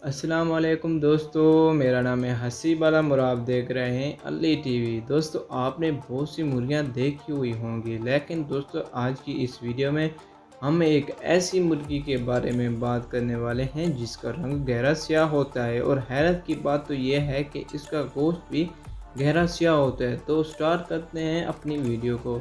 السلام علیکم دوستو، میرا نام ہے حسیب والا اور آپ دیکھ رہے ہیں علی ٹی وی۔ دوستو آپ نے بہت سی مرغیاں دیکھی ہوئی ہوں گی، لیکن دوستو آج کی اس ویڈیو میں ہم ایک ایسی مرغی کے بارے میں بات کرنے والے ہیں جس کا رنگ گہرا سیاہ ہوتا ہے، اور حیرت کی بات تو یہ ہے کہ اس کا گوشت بھی گہرا سیاہ ہوتا ہے۔ تو سٹارٹ کرتے ہیں اپنی ویڈیو کو۔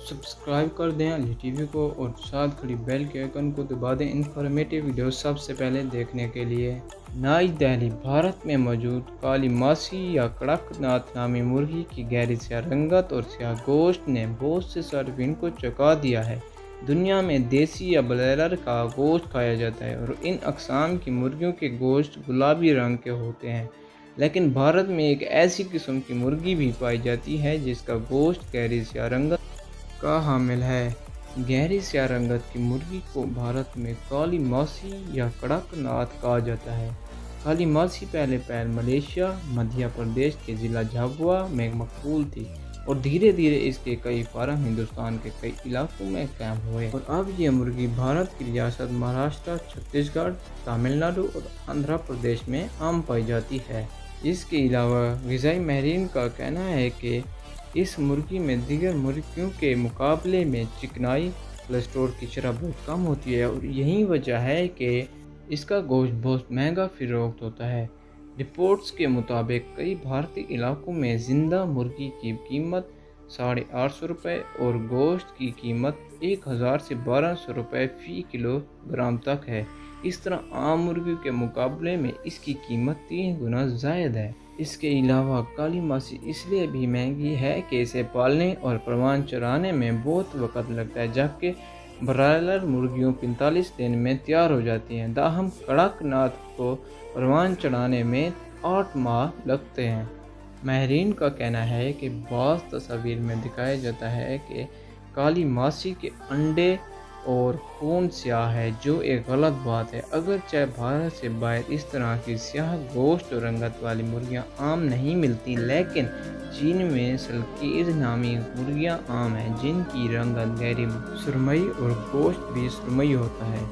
سبسکرائب کر دیں علی ٹی وی کو اور ساتھ کھڑی بیل کے آئیکن کو دبا دیں انفارمیٹیو ویڈیو سب سے پہلے دیکھنے کے لیے۔ نئی دہلی، بھارت میں موجود کالی ماسی یا کڑک ناتھ نامی مرغی کی گہری سیاہ رنگت اور سیاہ گوشت نے بہت سے صارفین کو چونکا دیا ہے۔ دنیا میں دیسی یا بلائلر کا گوشت کھایا جاتا ہے اور ان اقسام کی مرغیوں کے گوشت گلابی رنگ کے ہوتے ہیں، لیکن بھارت میں ایک ایسی قسم کی مرغی بھی پائی جاتی ہے جس کا گوشت گہری سیاہ رنگت کا حامل ہے۔ گہری سیاہ رنگت کی مرغی کو بھارت میں کالی ماسی یا کڑک ناتھ کہا جاتا ہے۔ کالی ماسی پہلے ملیشیا، مدھیہ پردیش کے ضلع جھبوا میں مقبول تھی، اور دھیرے دھیرے اس کے کئی فارم ہندوستان کے کئی علاقوں میں قائم ہوئے، اور اب یہ مرغی بھارت کی ریاست مہاراشٹر، چھتیس گڑھ، تامل ناڈو اور آندھرا پردیش میں عام پائی جاتی ہے۔ اس کے علاوہ غذائی ماہرین کا کہنا ہے کہ اس مرغی میں دیگر مرغیوں کے مقابلے میں چکنائی، کولیسٹرول کی شرح بہت کم ہوتی ہے، اور یہی وجہ ہے کہ اس کا گوشت بہت مہنگا فروخت ہوتا ہے۔ رپورٹس کے مطابق کئی بھارتی علاقوں میں زندہ مرغی کی قیمت 850 روپے اور گوشت کی قیمت 1000 سے 1200 روپے فی کلو گرام تک ہے۔ اس طرح عام مرغیوں کے مقابلے میں اس کی قیمت 3 گنا زائد ہے۔ اس کے علاوہ کالی ماسی اس لیے بھی مہنگی ہے کہ اسے پالنے اور پروان چڑھانے میں بہت وقت لگتا ہے، جبکہ برائلر مرغیوں 45 دن میں تیار ہو جاتی ہیں۔ تاہم کڑک ناتھ کو پروان چڑھانے میں 8 ماہ لگتے ہیں۔ ماہرین کا کہنا ہے کہ بعض تصاویر میں دکھایا جاتا ہے کہ کالی ماسی کے انڈے اور خون سیاہ ہے، جو ایک غلط بات ہے۔ اگرچہ بھارت سے باہر اس طرح کی سیاہ گوشت اور رنگت والی مرغیاں عام نہیں ملتی، لیکن چین میں سلکیز نامی مرغیاں عام ہیں، جن کی رنگت گہری سرمئی اور گوشت بھی سرمئی ہوتا ہے۔